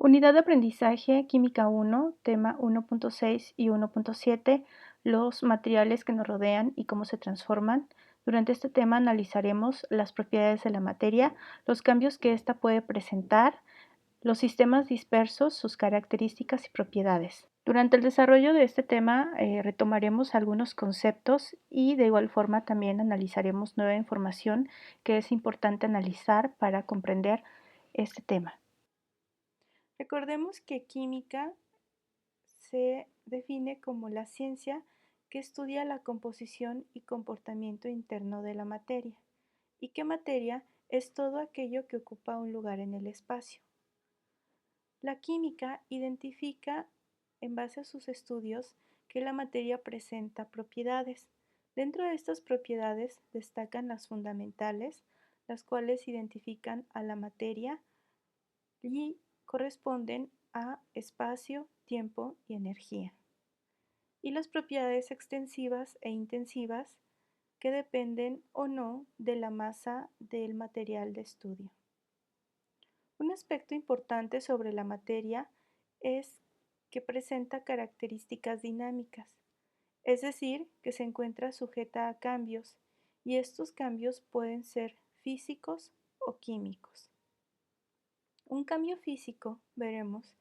Unidad de aprendizaje Química 1, tema 1.6 y 1.7, los materiales que nos rodean y cómo se transforman. Durante este tema analizaremos las propiedades de la materia, los cambios que ésta puede presentar, los sistemas dispersos, sus características y propiedades. Durante el desarrollo de este tema retomaremos algunos conceptos y de igual forma también analizaremos nueva información que es importante analizar para comprender este tema. Recordemos que química se define como la ciencia que estudia la composición y comportamiento interno de la materia, y que materia es todo aquello que ocupa un lugar en el espacio. La química identifica, en base a sus estudios, que la materia presenta propiedades. Dentro de estas propiedades destacan las fundamentales, las cuales identifican a la materia y corresponden a espacio, tiempo y energía. Y las propiedades extensivas e intensivas que dependen o no de la masa del material de estudio. Un aspecto importante sobre la materia es que presenta características dinámicas, es decir, que se encuentra sujeta a cambios, y estos cambios pueden ser físicos o químicos. Un cambio físico, veremos,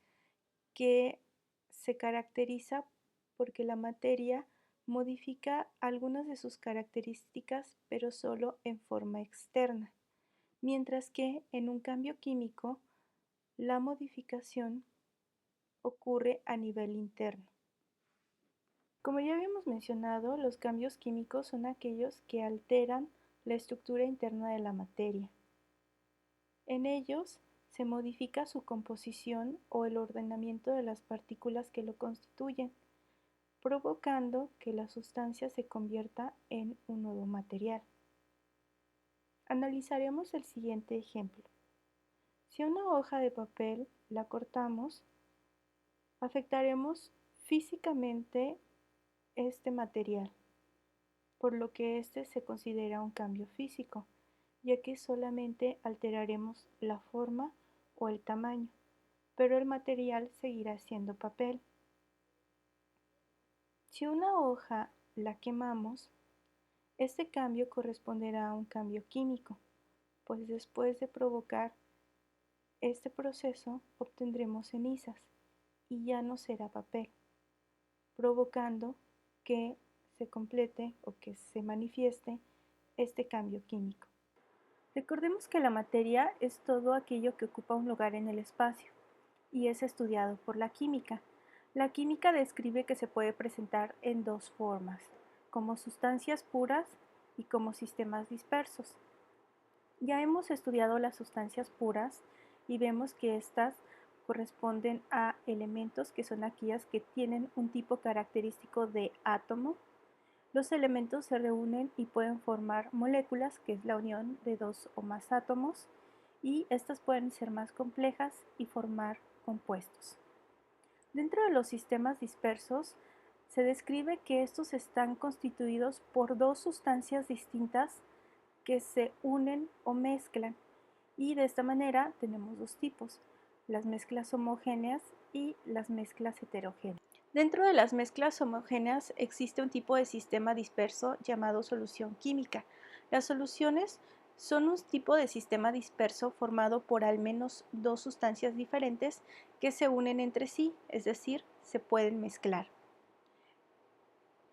que se caracteriza porque la materia modifica algunas de sus características, pero solo en forma externa, mientras que en un cambio químico la modificación ocurre a nivel interno. Como ya habíamos mencionado, los cambios químicos son aquellos que alteran la estructura interna de la materia. En ellos se modifica su composición o el ordenamiento de las partículas que lo constituyen, provocando que la sustancia se convierta en un nuevo material. Analizaremos el siguiente ejemplo. Si una hoja de papel la cortamos, afectaremos físicamente este material, por lo que este se considera un cambio físico, ya que solamente alteraremos la forma o el tamaño, pero el material seguirá siendo papel. Si una hoja la quemamos, este cambio corresponderá a un cambio químico, pues después de provocar este proceso obtendremos cenizas y ya no será papel, provocando que se complete o que se manifieste este cambio químico. Recordemos que la materia es todo aquello que ocupa un lugar en el espacio y es estudiado por la química. La química describe que se puede presentar en dos formas, como sustancias puras y como sistemas dispersos. Ya hemos estudiado las sustancias puras y vemos que estas corresponden a elementos que son aquellas que tienen un tipo característico de átomo. Los elementos se reúnen y pueden formar moléculas, que es la unión de dos o más átomos, y estas pueden ser más complejas y formar compuestos. Dentro de los sistemas dispersos, se describe que estos están constituidos por dos sustancias distintas que se unen o mezclan, y de esta manera tenemos dos tipos, las mezclas homogéneas y las mezclas heterogéneas. Dentro de las mezclas homogéneas existe un tipo de sistema disperso llamado solución química. Las soluciones son un tipo de sistema disperso formado por al menos dos sustancias diferentes que se unen entre sí, es decir, se pueden mezclar.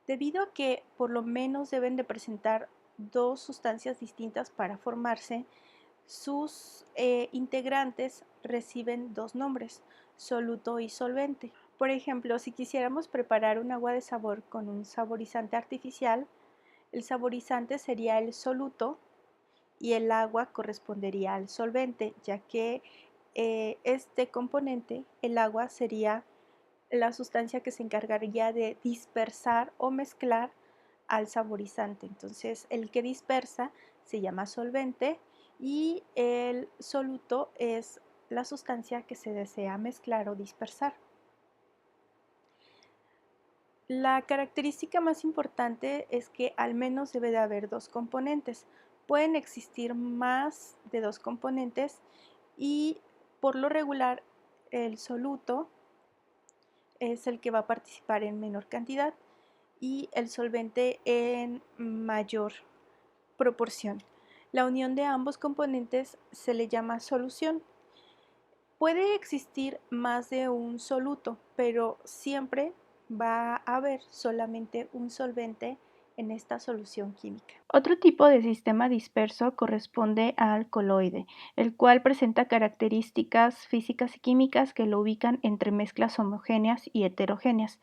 Debido a que por lo menos deben de presentar dos sustancias distintas para formarse, sus integrantes reciben dos nombres, soluto y solvente. Por ejemplo, si quisiéramos preparar un agua de sabor con un saborizante artificial, el saborizante sería el soluto y el agua correspondería al solvente, ya que este componente, el agua, sería la sustancia que se encargaría de dispersar o mezclar al saborizante. Entonces, el que dispersa se llama solvente y el soluto es la sustancia que se desea mezclar o dispersar. La característica más importante es que al menos debe de haber dos componentes. Pueden existir más de dos componentes y por lo regular el soluto es el que va a participar en menor cantidad y el solvente en mayor proporción. La unión de ambos componentes se le llama solución. Puede existir más de un soluto, pero siempre va a haber solamente un solvente en esta solución química. Otro tipo de sistema disperso corresponde al coloide, el cual presenta características físicas y químicas que lo ubican entre mezclas homogéneas y heterogéneas,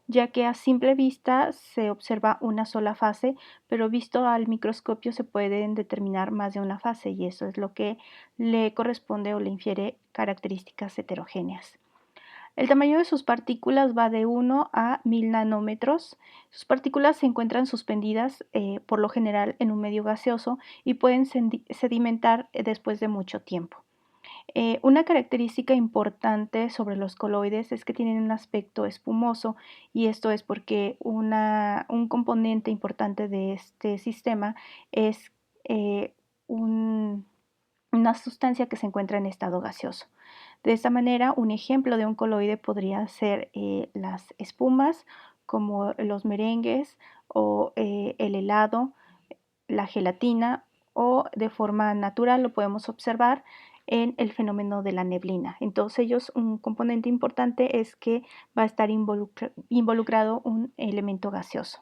ya que a simple vista se observa una sola fase, pero visto al microscopio se pueden determinar más de una fase y eso es lo que le corresponde o le infiere características heterogéneas. El tamaño de sus partículas va de 1 a 1000 nanómetros. Sus partículas se encuentran suspendidas por lo general en un medio gaseoso y pueden sedimentar después de mucho tiempo. Una característica importante sobre los coloides es que tienen un aspecto espumoso y esto es porque un componente importante de este sistema es eh, una sustancia que se encuentra en estado gaseoso. De esta manera, un ejemplo de un coloide podría ser las espumas, como los merengues o el helado, la gelatina, o de forma natural lo podemos observar en el fenómeno de la neblina. En todos ellos, un componente importante es que va a estar involucrado un elemento gaseoso.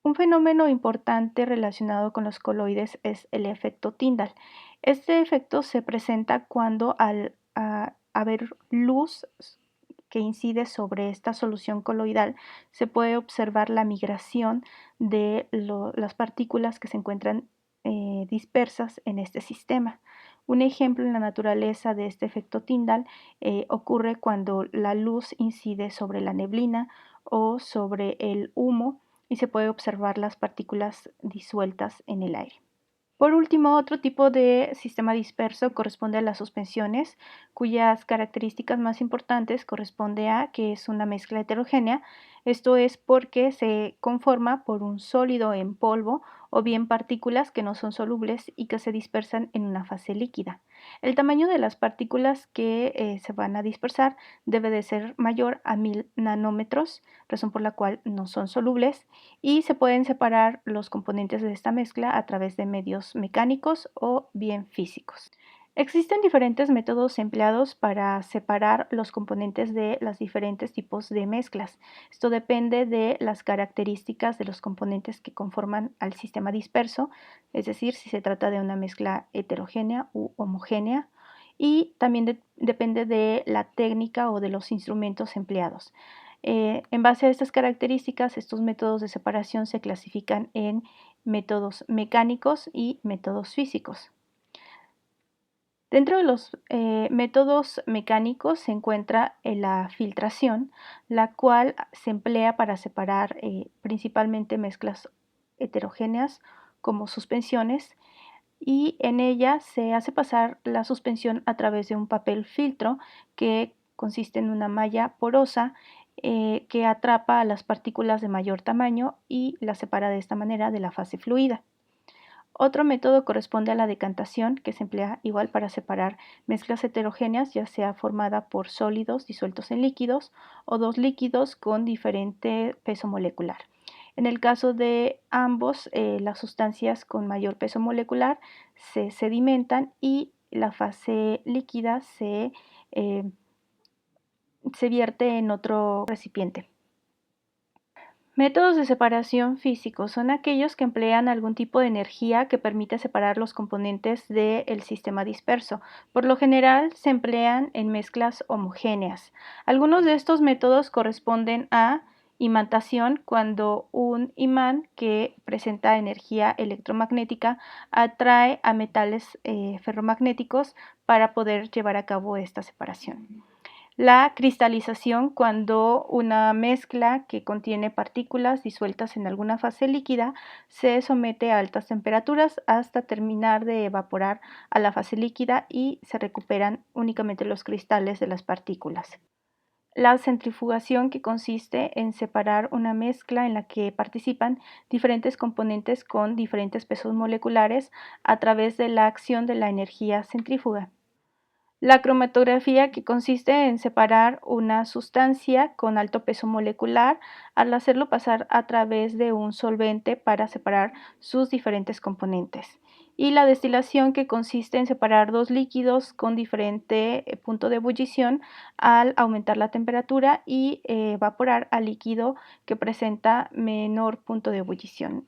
Un fenómeno importante relacionado con los coloides es el efecto Tyndall. Este efecto se presenta cuando al haber luz que incide sobre esta solución coloidal, se puede observar la migración de las partículas que se encuentran dispersas en este sistema. Un ejemplo en la naturaleza de este efecto Tyndall ocurre cuando la luz incide sobre la neblina o sobre el humo y se puede observar las partículas disueltas en el aire. Por último, otro tipo de sistema disperso corresponde a las suspensiones, cuyas características más importantes corresponde a que es una mezcla heterogénea. Esto es porque se conforma por un sólido en polvo o bien partículas que no son solubles y que se dispersan en una fase líquida. El tamaño de las partículas que se van a dispersar debe de ser mayor a 1000 nanómetros, razón por la cual no son solubles, y se pueden separar los componentes de esta mezcla a través de medios mecánicos o bien físicos. Existen diferentes métodos empleados para separar los componentes de los diferentes tipos de mezclas. Esto depende de las características de los componentes que conforman al sistema disperso, es decir, si se trata de una mezcla heterogénea u homogénea, y también depende de la técnica o de los instrumentos empleados. En base a estas características, estos métodos de separación se clasifican en métodos mecánicos y métodos físicos. Dentro de los métodos mecánicos se encuentra la filtración, la cual se emplea para separar principalmente mezclas heterogéneas como suspensiones, y en ella se hace pasar la suspensión a través de un papel filtro que consiste en una malla porosa que atrapa a las partículas de mayor tamaño y las separa de esta manera de la fase fluida. Otro método corresponde a la decantación, que se emplea igual para separar mezclas heterogéneas, ya sea formada por sólidos disueltos en líquidos o dos líquidos con diferente peso molecular. En el caso de ambos, las sustancias con mayor peso molecular se sedimentan y la fase líquida se vierte en otro recipiente. Métodos de separación físicos son aquellos que emplean algún tipo de energía que permite separar los componentes del sistema disperso. Por lo general se emplean en mezclas homogéneas. Algunos de estos métodos corresponden a imantación, cuando un imán que presenta energía electromagnética atrae a metales ferromagnéticos para poder llevar a cabo esta separación. La cristalización, cuando una mezcla que contiene partículas disueltas en alguna fase líquida se somete a altas temperaturas hasta terminar de evaporar a la fase líquida y se recuperan únicamente los cristales de las partículas. La centrifugación, que consiste en separar una mezcla en la que participan diferentes componentes con diferentes pesos moleculares a través de la acción de la energía centrífuga. La cromatografía, que consiste en separar una sustancia con alto peso molecular al hacerlo pasar a través de un solvente para separar sus diferentes componentes. Y la destilación, que consiste en separar dos líquidos con diferente punto de ebullición al aumentar la temperatura y evaporar al líquido que presenta menor punto de ebullición.